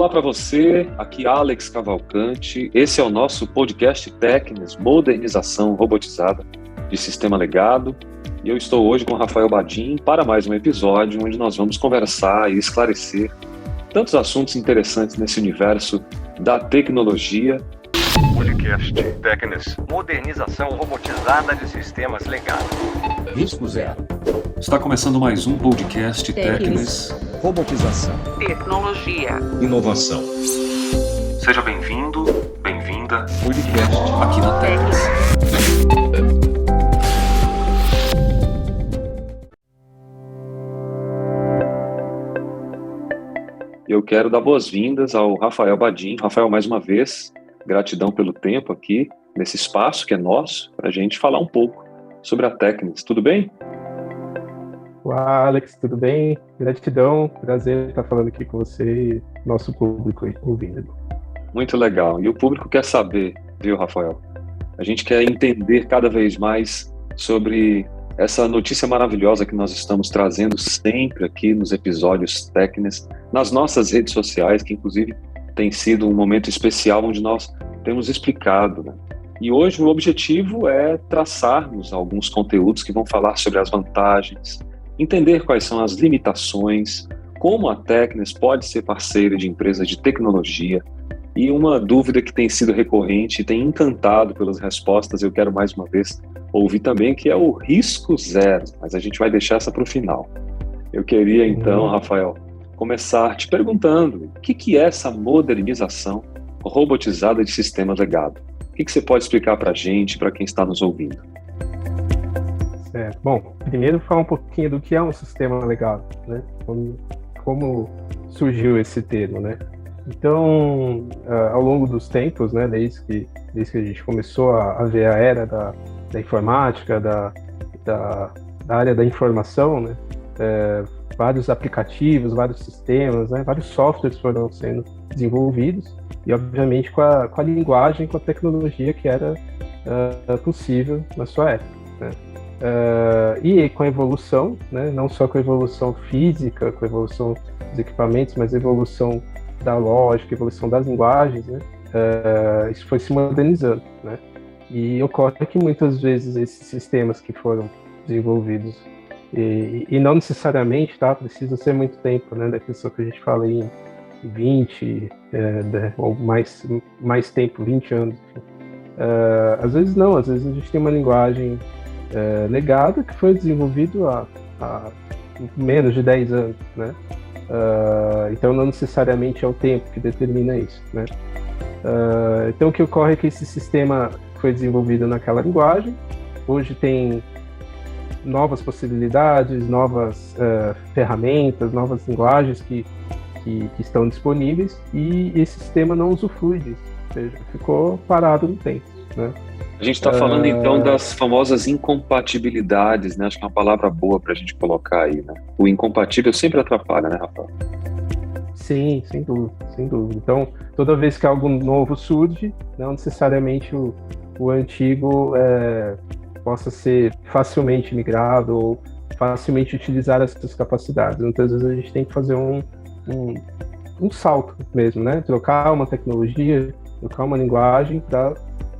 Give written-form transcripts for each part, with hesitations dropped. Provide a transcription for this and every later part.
Olá para você, aqui Alex Cavalcante. Esse é o nosso podcast Tecnis, Modernização Robotizada de Sistema Legado. E eu estou hoje com o Rafael Badin para mais um episódio onde nós vamos conversar e esclarecer tantos assuntos interessantes nesse universo da tecnologia. Podcast Tecnis, Modernização Robotizada de Sistemas Legado. Risco zero. Está começando mais um podcast Tecnis. Robotização. Tecnologia. Inovação. Seja bem-vindo, bem-vinda Podcast aqui na Tecnis. Eu quero dar boas-vindas ao Rafael Badin. Rafael, mais uma vez, gratidão pelo tempo aqui, nesse espaço que é nosso, para a gente falar um pouco sobre a Tecnis. Tudo bem? Olá, Alex, tudo bem? Gratidão, prazer estar falando aqui com você e nosso público aí, ouvindo. Muito legal. E o público quer saber, viu, Rafael? A gente quer entender cada vez mais sobre essa notícia maravilhosa que nós estamos trazendo sempre aqui nos episódios Tecnis, nas nossas redes sociais, que inclusive tem sido um momento especial onde nós temos explicado, né? E hoje o objetivo é traçarmos alguns conteúdos que vão falar sobre as vantagens, entender quais são as limitações, como a Tecnis pode ser parceira de empresas de tecnologia. E uma dúvida que tem sido recorrente e tem encantado pelas respostas, eu quero mais uma vez ouvir também, que é o risco zero, mas a gente vai deixar essa para o final. Eu queria então, Rafael, começar te perguntando o que é essa modernização robotizada de sistemas legado? O que você pode explicar para a gente, para quem está nos ouvindo? Certo. Bom, primeiro falar um pouquinho do que é um sistema legado, né? Como surgiu esse termo, né? Então, ao longo dos tempos, né, desde que a gente começou a ver a era da informática, da área da informação, né, vários aplicativos, vários sistemas, né, vários softwares foram sendo desenvolvidos e, obviamente, com a linguagem, com a tecnologia que era possível na sua época, né. E com a evolução, né, não só com a evolução física, com a evolução dos equipamentos, mas a evolução da lógica, a evolução das linguagens, né, isso foi se modernizando, né, e ocorre que muitas vezes esses sistemas que foram desenvolvidos, e não necessariamente, tá, precisa ser muito tempo, né, da pessoa que a gente fala em 20, ou mais tempo, 20 anos, às vezes não, às vezes a gente tem uma linguagem legado que foi desenvolvido há menos de 10 anos, né? Então não necessariamente é o tempo que determina isso, né? Então o que ocorre é que esse sistema foi desenvolvido naquela linguagem, hoje tem novas possibilidades, novas ferramentas, novas linguagens que estão disponíveis e esse sistema não usufrui disso, ou seja, ficou parado no tempo, né? A gente está falando então das famosas incompatibilidades, né? Acho que é uma palavra boa para a gente colocar aí, né? O incompatível sempre atrapalha, né, Rafael? Sim, sem dúvida, sem dúvida. Então, toda vez que algo novo surge, não necessariamente o antigo possa ser facilmente migrado ou facilmente utilizar essas capacidades. Muitas vezes a gente tem que fazer um salto mesmo, né? Trocar uma tecnologia, trocar uma linguagem para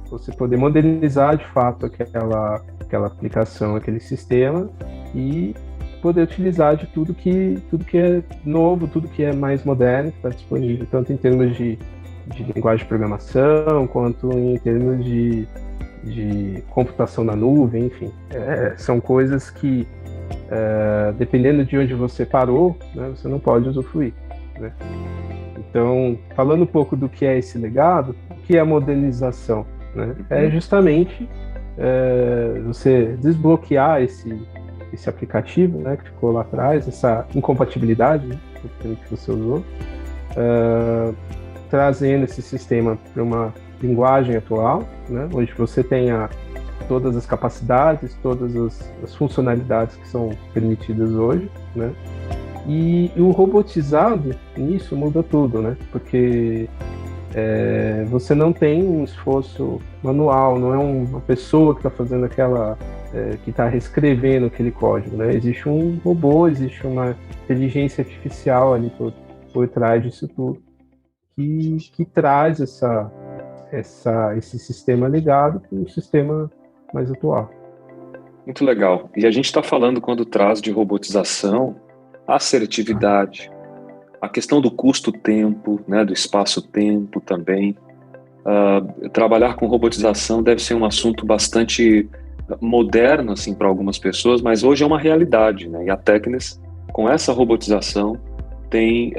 você poder modernizar de fato aquela aplicação, aquele sistema e poder utilizar de tudo que é novo, tudo que é mais moderno, que está disponível, tanto em termos de linguagem de programação, quanto em termos de computação na nuvem, enfim. São coisas que, dependendo de onde você parou, né, você não pode usufruir, né? Então, falando um pouco do que é esse legado, o que é a modernização? Né? É justamente você desbloquear esse aplicativo, né, que ficou lá atrás, essa incompatibilidade, né, que você usou, trazendo esse sistema para uma linguagem atual, né, onde você tenha todas as capacidades, todas as funcionalidades que são permitidas hoje, né? E o robotizado, nisso muda tudo, né? Porque você não tem um esforço manual, não é uma pessoa que está fazendo que está reescrevendo aquele código, né? Existe um robô, existe uma inteligência artificial ali por trás disso tudo. que traz esse sistema legado para um sistema mais atual. Muito legal. E a gente está falando, quando traz de robotização, assertividade, a questão do custo-tempo, né, do espaço-tempo também. Trabalhar com robotização deve ser um assunto bastante moderno assim, para algumas pessoas, mas hoje é uma realidade, né? E a Teknes, com essa robotização, tem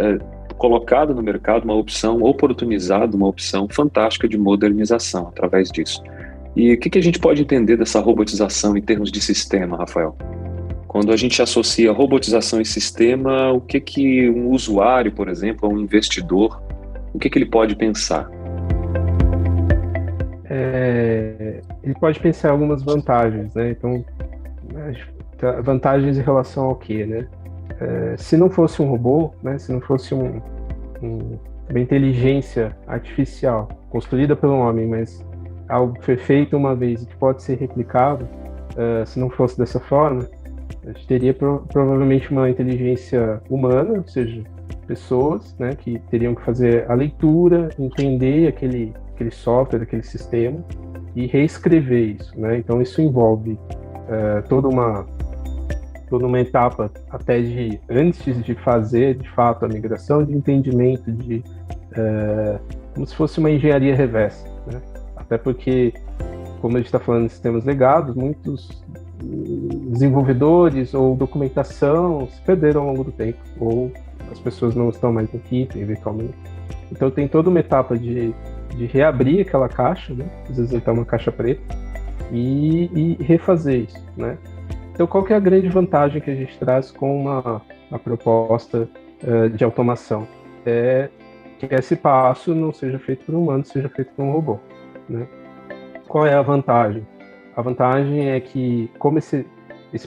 colocado no mercado uma opção, oportunizado uma opção fantástica de modernização através disso. E o que a gente pode entender dessa robotização em termos de sistema, Rafael? Quando a gente associa robotização e sistema, o que um usuário, por exemplo, ou um investidor, o que ele pode pensar? Ele pode pensar em algumas vantagens, né? Então, vantagens em relação ao quê, né? Se não fosse um robô, né? Se não fosse uma inteligência artificial construída pelo homem, mas algo que foi feito uma vez e que pode ser replicado, se não fosse dessa forma, a gente teria provavelmente uma inteligência humana, ou seja, pessoas, né, que teriam que fazer a leitura, entender aquele software, aquele sistema e reescrever isso, né? Então isso envolve toda uma etapa até antes de fazer de fato a migração, de entendimento, como se fosse uma engenharia reversa, né? Até porque, como a gente está falando de sistemas legados, muitos desenvolvedores ou documentação se perderam ao longo do tempo, ou as pessoas não estão mais no kit, eventualmente. Então tem toda uma etapa de reabrir aquela caixa, né? Às vezes está uma caixa preta, e refazer isso, né? Então qual que é a grande vantagem que a gente traz com uma proposta de automação? É que esse passo não seja feito por um humano, seja feito por um robô, né? Qual é a vantagem? A vantagem é que, como esse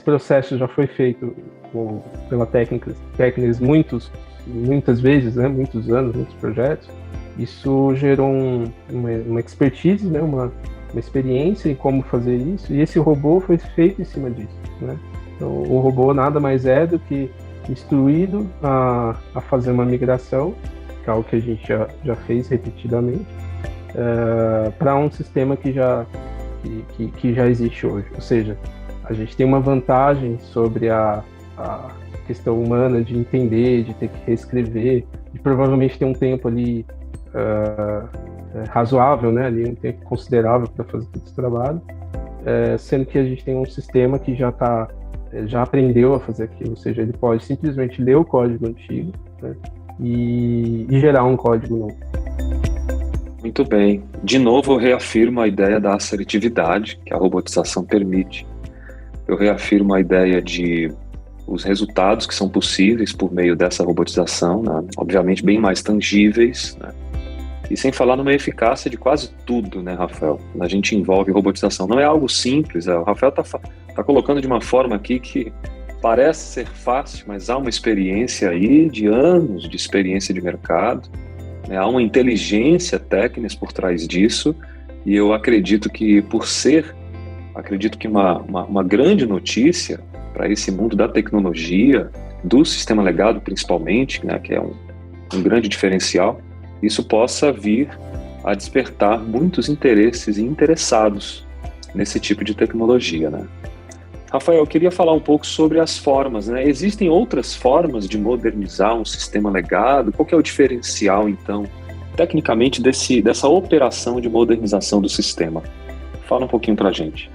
processo já foi feito pela Teknes muitas vezes, né, muitos anos, muitos projetos, isso gerou uma expertise, né, uma experiência em como fazer isso, e esse robô foi feito em cima disso, né? Então, o robô nada mais é do que instruído a fazer uma migração, que é algo que a gente já fez repetidamente, para um sistema que já existe hoje. Ou seja, a gente tem uma vantagem sobre a questão humana de entender, de ter que reescrever, de provavelmente ter um tempo ali razoável, né, ali um tempo considerável para fazer todo esse trabalho, sendo que a gente tem um sistema que já aprendeu a fazer aquilo, ou seja, ele pode simplesmente ler o código antigo, né, e gerar um código novo. Muito bem. De novo, eu reafirmo a ideia da assertividade que a robotização permite. Eu reafirmo a ideia de os resultados que são possíveis por meio dessa robotização, né? Obviamente bem mais tangíveis, né? E sem falar numa eficácia de quase tudo, né, Rafael? A gente envolve robotização. Não é algo simples, o Rafael tá colocando de uma forma aqui que parece ser fácil, mas há uma experiência aí de anos de experiência de mercado, né? Há uma inteligência técnica por trás disso, e eu acredito que uma grande notícia para esse mundo da tecnologia, do sistema legado principalmente, né, que é um grande diferencial, isso possa vir a despertar muitos interesses e interessados nesse tipo de tecnologia, né? Rafael, eu queria falar um pouco sobre as formas, né? Existem outras formas de modernizar um sistema legado? Qual que é o diferencial, então, tecnicamente, dessa operação de modernização do sistema? Fala um pouquinho para a gente.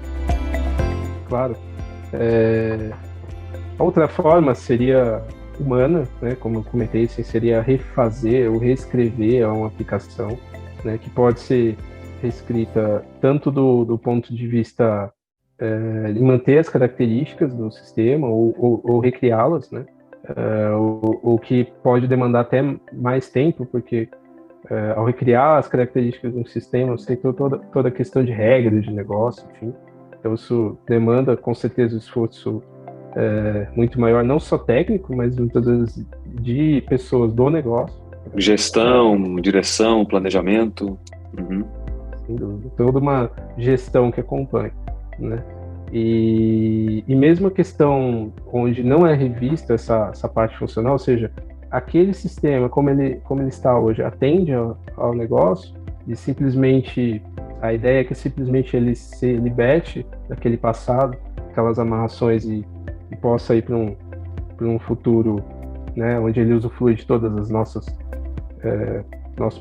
Claro. A outra forma seria humana, né? Como eu comentei, seria refazer ou reescrever uma aplicação, né? Que pode ser reescrita tanto do ponto de vista de manter as características do sistema ou recriá-las, né? O que pode demandar até mais tempo, porque ao recriar as características de um sistema, você tem toda a questão de regras de negócio, enfim. Então isso demanda com certeza um esforço muito maior, não só técnico, mas muitas vezes de pessoas do negócio. Gestão, direção, planejamento. Uhum. Sem dúvida. Toda uma gestão que acompanha, né? E mesmo a questão onde não é revista essa parte funcional, ou seja, aquele sistema, como ele está hoje, atende ao negócio, e simplesmente a ideia é que simplesmente ele se liberte daquele passado, aquelas amarrações e possa ir para um futuro, né, onde ele usufrui de todas as nossos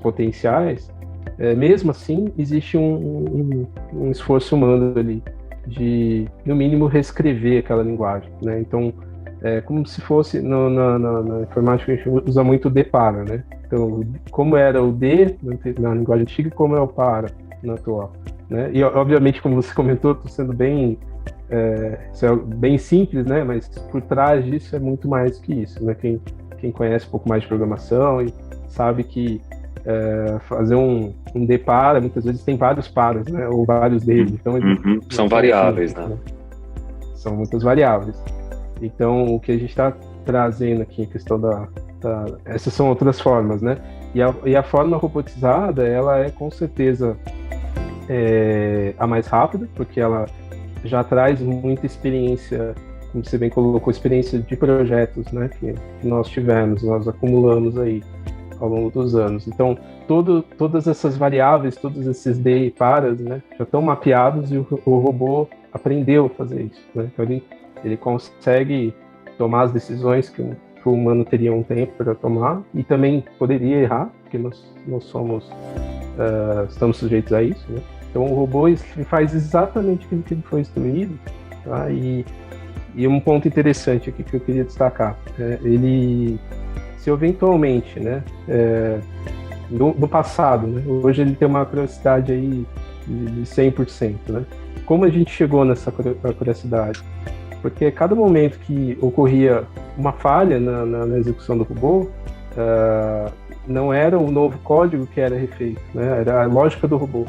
potenciais. Mesmo assim, existe um esforço humano ali de, no mínimo, reescrever aquela linguagem, né? Então, como se fosse, na informática a gente usa muito o de para, né? Então, como era o de na linguagem antiga e como é o para na atual, né? E, obviamente, como você comentou, estou sendo bem simples, né? Mas por trás disso é muito mais que isso, né? Quem conhece um pouco mais de programação e sabe que fazer um de para, muitas vezes tem vários paras, né? Ou vários deles. Então, são variáveis, né? São muitas variáveis. Então, o que a gente está trazendo aqui, a questão essas são outras formas, né? E a forma robotizada, ela é com certeza a mais rápida, porque ela já traz muita experiência, como você bem colocou, experiência de projetos, né? Que nós acumulamos aí ao longo dos anos. Então, todas essas variáveis, todos esses de e paras, né, já estão mapeados e o robô aprendeu a fazer isso, né? Então, ele consegue tomar as decisões que o humano teria um tempo para tomar e também poderia errar, porque nós estamos sujeitos a isso, né? Então, o robô faz exatamente aquilo que ele foi instruído, tá? E um ponto interessante aqui que eu queria destacar, se eventualmente, né, no passado, né, hoje ele tem uma acuracidade aí de 100%, né? Como a gente chegou nessa acuracidade? Porque a cada momento que ocorria uma falha na execução do robô, não era o novo código que era refeito, né? Era a lógica do robô.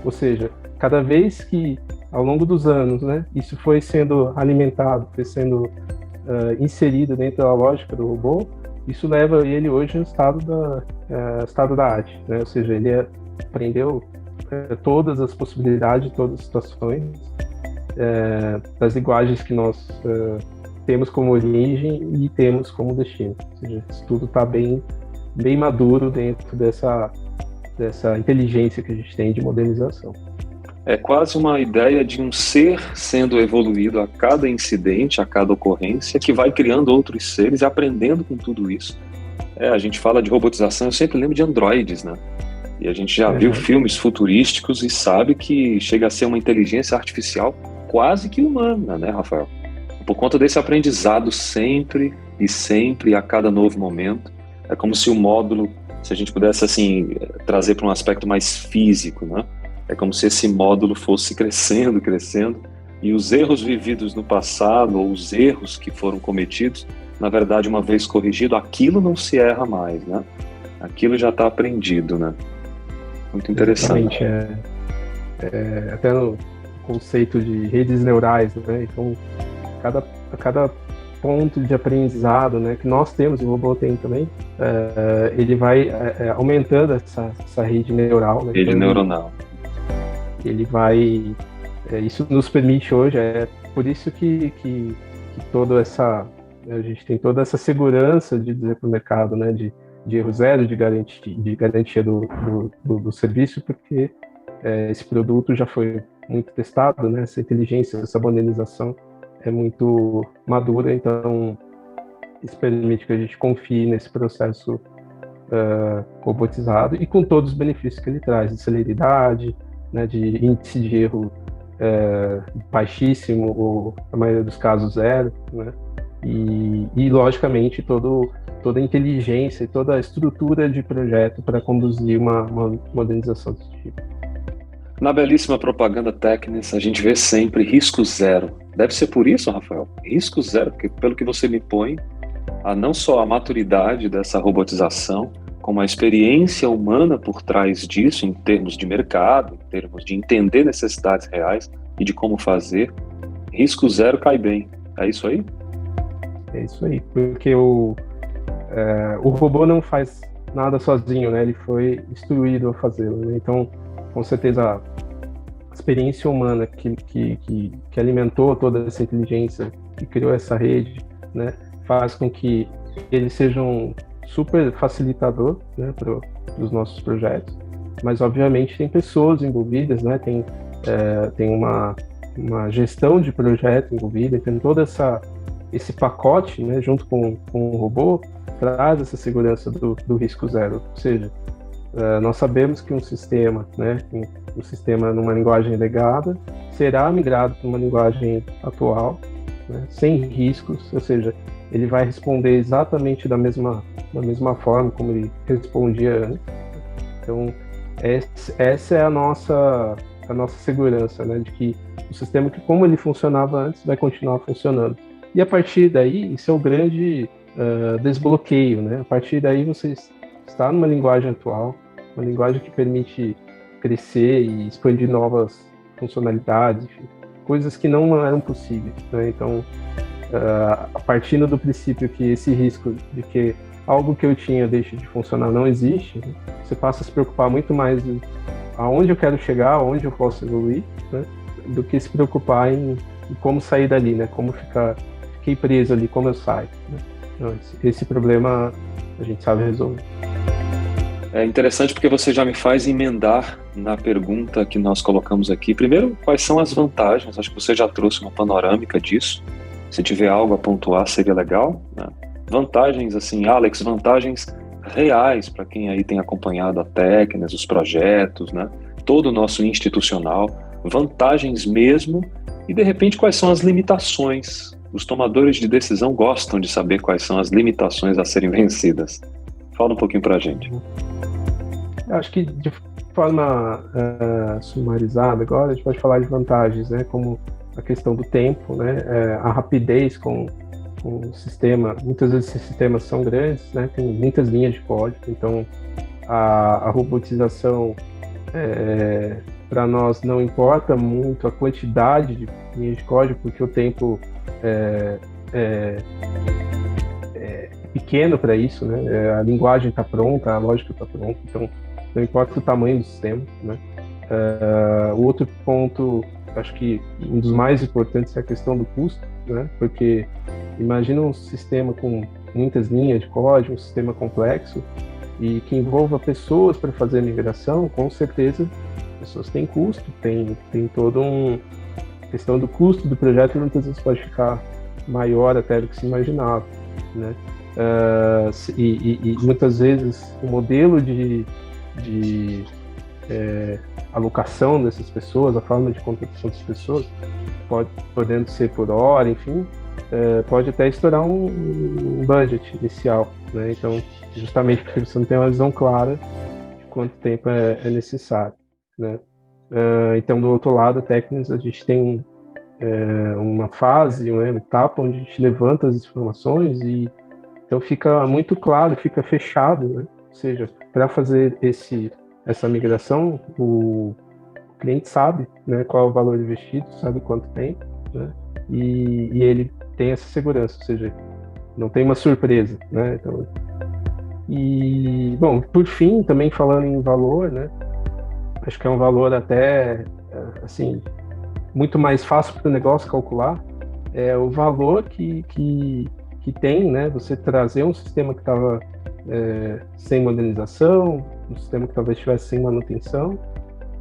Ou seja, cada vez que, ao longo dos anos, né, isso foi sendo alimentado, foi sendo inserido dentro da lógica do robô, isso leva ele hoje ao estado da arte, né? Ou seja, ele aprendeu todas as possibilidades, todas as situações das linguagens que nós temos como origem e temos como destino. Ou seja, isso tudo está bem maduro dentro dessa inteligência que a gente tem de modernização. É quase uma ideia de um ser sendo evoluído a cada incidente, a cada ocorrência, que vai criando outros seres e aprendendo com tudo isso. A gente fala de robotização, eu sempre lembro de androides, né? E a gente já viu filmes futurísticos e sabe que chega a ser uma inteligência artificial quase que humana, né, Rafael? Por conta desse aprendizado sempre e sempre, a cada novo momento. É como se o módulo, se a gente pudesse assim trazer para um aspecto mais físico, né? É como se esse módulo fosse crescendo, e os erros vividos no passado, ou os erros que foram cometidos, na verdade, uma vez corrigido, aquilo não se erra mais, né? Aquilo já está aprendido, né? Muito interessante. Exatamente, até no conceito de redes neurais, né? Então, cada ponto de aprendizado, né, que nós temos, e o robô tem também, ele vai aumentando essa rede neural. Né? Rede neuronal. Ele vai... isso nos permite hoje, por isso que toda essa... A gente tem toda essa segurança de dizer para o mercado, né, de erro zero, de garantia do serviço, porque esse produto já foi muito testado, né, essa inteligência, essa modernização é muito madura, então isso permite que a gente confie nesse processo robotizado e com todos os benefícios que ele traz, de celeridade, né, de índice de erro baixíssimo, ou na maioria dos casos zero, né, e logicamente toda a inteligência e toda a estrutura de projeto para conduzir uma modernização desse tipo. Na belíssima propaganda Tekness, a gente vê sempre risco zero. Deve ser por isso, Rafael? Risco zero, porque pelo que você me põe, não só a maturidade dessa robotização, como a experiência humana por trás disso, em termos de mercado, em termos de entender necessidades reais e de como fazer, risco zero cai bem. É isso aí? É isso aí, porque o robô não faz nada sozinho, né? Ele foi instruído a fazê-lo, né? Então, com certeza, a experiência humana que alimentou toda essa inteligência, que criou essa rede, né, faz com que eles sejam super facilitador, né, para os nossos projetos, mas obviamente tem pessoas envolvidas, né, tem uma gestão de projeto envolvida, tem todo esse pacote, né, junto com o robô, traz essa segurança do risco zero. Ou seja, nós sabemos que um sistema, né, um sistema numa linguagem legada, será migrado para uma linguagem atual, né, sem riscos, ou seja, ele vai responder exatamente da mesma forma como ele respondia antes. Então, essa é a nossa segurança, né, de que o sistema, que como ele funcionava antes, vai continuar funcionando. E a partir daí, isso é o grande desbloqueio, né? A partir daí você está numa linguagem atual, uma linguagem que permite crescer e expandir novas funcionalidades, enfim, coisas que não eram possíveis, né? Então, a partir do princípio que esse risco de que algo que eu tinha deixe de funcionar não existe, né? Você passa a se preocupar muito mais de aonde eu quero chegar, aonde eu posso evoluir, né? Do que se preocupar em como sair dali, né? Como fiquei preso ali, como eu saio, né? Então, esse problema a gente sabe resolver. É interessante porque você já me faz emendar na pergunta que nós colocamos aqui. Primeiro, quais são as vantagens? Acho que você já trouxe uma panorâmica disso. Se tiver algo a pontuar, seria legal, né? Vantagens, assim, Alex, vantagens reais para quem aí tem acompanhado a Tecnes, os projetos, né? Todo o nosso institucional, vantagens mesmo, e de repente quais são as limitações. Os tomadores de decisão gostam de saber quais são as limitações a serem vencidas. Fala um pouquinho para a gente. Eu acho que de forma sumarizada agora, a gente pode falar de vantagens, né? Como a questão do tempo, né? A rapidez com o sistema. Muitas vezes esses sistemas são grandes, né? Tem muitas linhas de código, então a robotização para nós não importa muito a quantidade de linhas de código, porque o tempo é pequeno para isso, né? A linguagem está pronta, a lógica está pronta, então não importa o tamanho do sistema, né? O outro ponto, acho que um dos mais importantes é a questão do custo, né? Porque imagina um sistema com muitas linhas de código, um sistema complexo e que envolva pessoas para fazer a migração, com certeza pessoas têm custo, tem todo a questão do custo do projeto, que muitas vezes pode ficar maior até do que se imaginava, né? E muitas vezes o modelo de alocação dessas pessoas, a forma de contratação dessas pessoas, podendo ser por hora, enfim, pode até estourar um budget inicial, né? Então, justamente porque você não tem uma visão clara de quanto tempo é necessário, né? Então, do outro lado, a Tecnes, a gente tem uma fase, uma etapa onde a gente levanta as informações e então fica muito claro, fica fechado, né? Ou seja, para fazer essa migração, o cliente sabe, né, qual é o valor investido, sabe quanto tem, né? E ele tem essa segurança, ou seja, não tem uma surpresa, né? Então, e, bom, por fim, também falando em valor, né? Acho que é um valor até, assim, muito mais fácil para o negócio calcular, é o valor que tem, né? Você trazer um sistema que estava sem modernização, um sistema que talvez estivesse sem manutenção,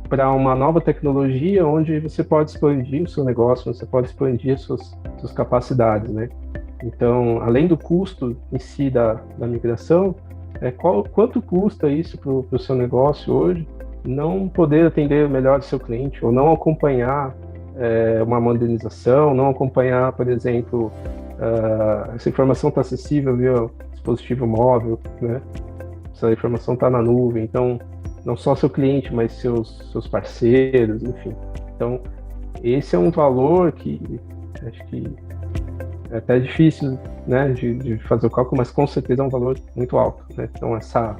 para uma nova tecnologia onde você pode expandir o seu negócio, você pode expandir suas capacidades, né? Então, além do custo em si da migração, quanto custa isso para o seu negócio hoje não poder atender melhor o seu cliente, ou não acompanhar uma modernização, não acompanhar, por exemplo, essa informação está acessível via dispositivo móvel, né? Essa informação está na nuvem, então não só seu cliente, mas seus parceiros, enfim. Então, esse é um valor que acho que é até difícil, né, de fazer o cálculo, mas com certeza é um valor muito alto, né? Então, essa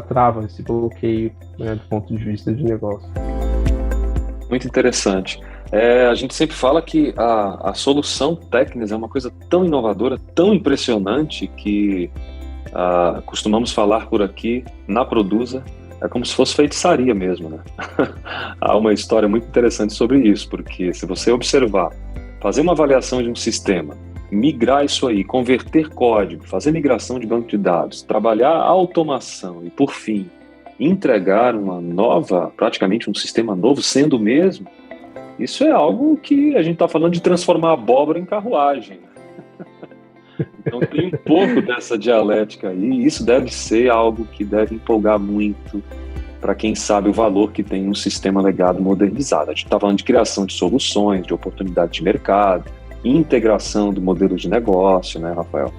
trava, esse bloqueio, né, do ponto de vista de negócio. Muito interessante. A gente sempre fala que a solução Tecnes é uma coisa tão inovadora, tão impressionante, que costumamos falar por aqui, na Produza, é como se fosse feitiçaria mesmo, né? Há uma história muito interessante sobre isso, porque se você observar, fazer uma avaliação de um sistema, migrar isso aí, converter código, fazer migração de banco de dados, trabalhar a automação e, por fim, entregar praticamente um sistema novo sendo o mesmo, isso é algo que a gente está falando de transformar a abóbora em carruagem. Então tem um pouco dessa dialética aí, e isso deve ser algo que deve empolgar muito para quem sabe o valor que tem um sistema legado modernizado. A gente está falando de criação de soluções, de oportunidade de mercado, integração do modelo de negócio, né, Rafael?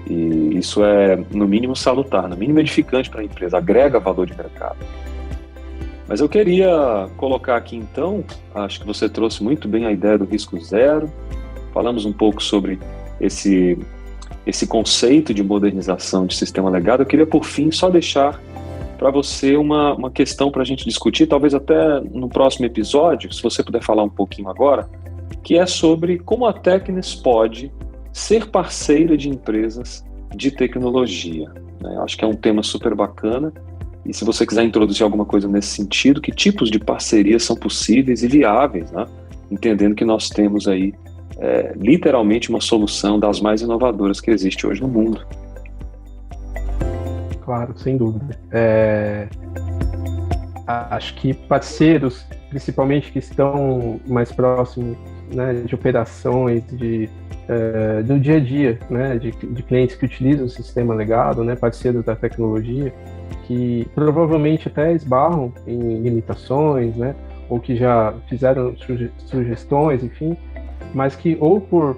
E isso é, no mínimo, salutar, no mínimo edificante para a empresa, agrega valor de mercado. Mas eu queria colocar aqui, então, acho que você trouxe muito bem a ideia do risco zero, falamos um pouco sobre esse conceito de modernização de sistema legado. Eu queria, por fim, só deixar para você uma questão para a gente discutir, talvez até no próximo episódio, se você puder falar um pouquinho agora, que é sobre como a Teknes pode ser parceira de empresas de tecnologia. Né? Acho que é um tema super bacana, e se você quiser introduzir alguma coisa nesse sentido, que tipos de parcerias são possíveis e viáveis, né? Entendendo que nós temos aí literalmente uma solução das mais inovadoras que existe hoje no mundo. Claro, sem dúvida. Acho que parceiros, principalmente que estão mais próximos, né, de operações, do dia a dia, né, de clientes que utilizam o sistema legado, né, parceiros da tecnologia, que provavelmente até esbarram em limitações, né, ou que já fizeram sugestões, enfim, mas que ou por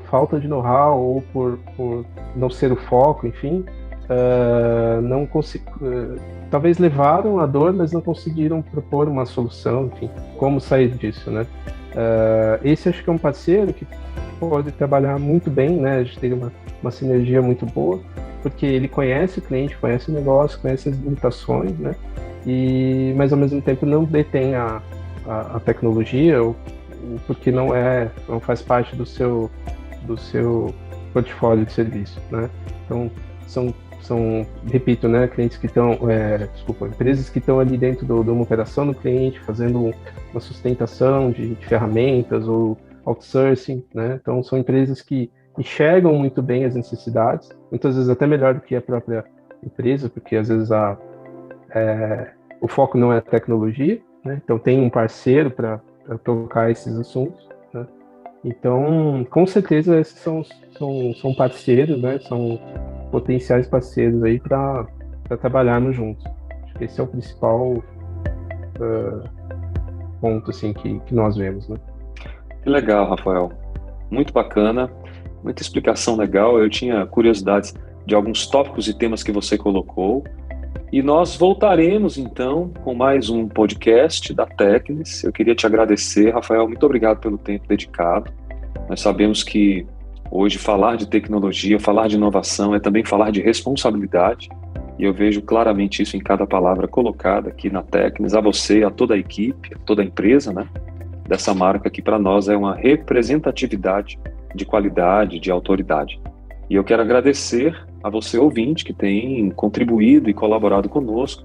falta de know-how ou por não ser o foco, enfim, talvez levaram a dor, mas não conseguiram propor uma solução, enfim, como sair disso, né? Esse acho que é um parceiro que pode trabalhar muito bem, né? A gente tem uma sinergia muito boa, porque ele conhece o cliente, conhece o negócio, conhece as limitações, né? Mas ao mesmo tempo não detém a tecnologia, porque não faz parte do seu portfólio de serviço, né? Então são, repito, né, clientes que estão, empresas que estão ali dentro de uma operação do cliente, fazendo uma sustentação de ferramentas ou outsourcing, né? Então são empresas que enxergam muito bem as necessidades, muitas vezes até melhor do que a própria empresa, porque às vezes o foco não é a tecnologia, né? Então tem um parceiro para tocar esses assuntos, né? Então, com certeza esses são parceiros, né? São potenciais parceiros aí para trabalharmos juntos. Acho que esse é o principal ponto assim que nós vemos, né? Que legal, Rafael. Muito bacana, muita explicação legal. Eu tinha curiosidades de alguns tópicos e temas que você colocou. E nós voltaremos, então, com mais um podcast da Teknes. Eu queria te agradecer, Rafael. Muito obrigado pelo tempo dedicado. Nós sabemos que hoje falar de tecnologia, falar de inovação é também falar de responsabilidade. E eu vejo claramente isso em cada palavra colocada aqui na Teknes. A você, a toda a equipe, a toda a empresa, né, dessa marca que para nós é uma representatividade de qualidade, de autoridade. E eu quero agradecer a você, ouvinte, que tem contribuído e colaborado conosco,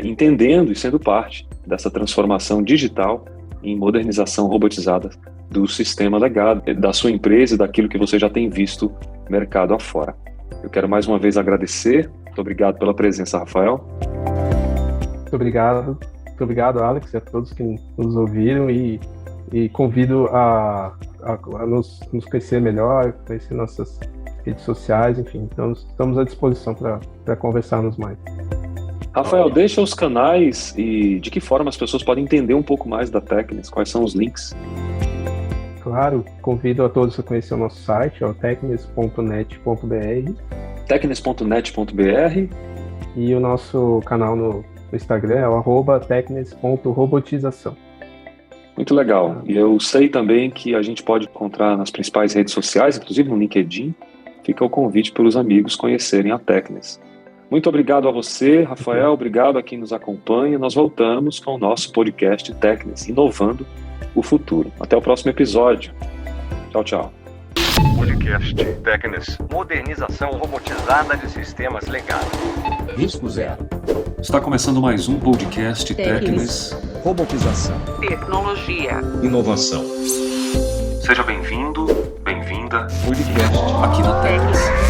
entendendo e sendo parte dessa transformação digital em modernização robotizada do sistema legado, da sua empresa e daquilo que você já tem visto mercado afora. Eu quero mais uma vez agradecer. Muito obrigado pela presença, Rafael. Muito obrigado, Alex, e a todos que nos ouviram, e convido a nos conhecer melhor, conhecer nossas redes sociais, enfim, então estamos à disposição para conversarmos mais. Rafael, deixa os canais e de que forma as pessoas podem entender um pouco mais da Teknes, quais são os links? Claro, convido a todos a conhecer o nosso site, teknes.net.br. Teknes.net.br. E o nosso canal no Instagram é o @teknes.robotização. Muito legal. E eu sei também que a gente pode encontrar nas principais redes sociais, inclusive no LinkedIn. Fica o convite para os amigos conhecerem a Teknes. Muito obrigado a você, Rafael. Obrigado a quem nos acompanha. Nós voltamos com o nosso podcast Teknes, inovando o futuro. Até o próximo episódio. Tchau, tchau. Podcast Teknes. Modernização robotizada de sistemas legados. Risco zero. Está começando mais um podcast Teknes. Robotização. Tecnologia. Inovação. Seja bem-vindo, bem-vindo. Segunda. Podcast aqui no Tecnos.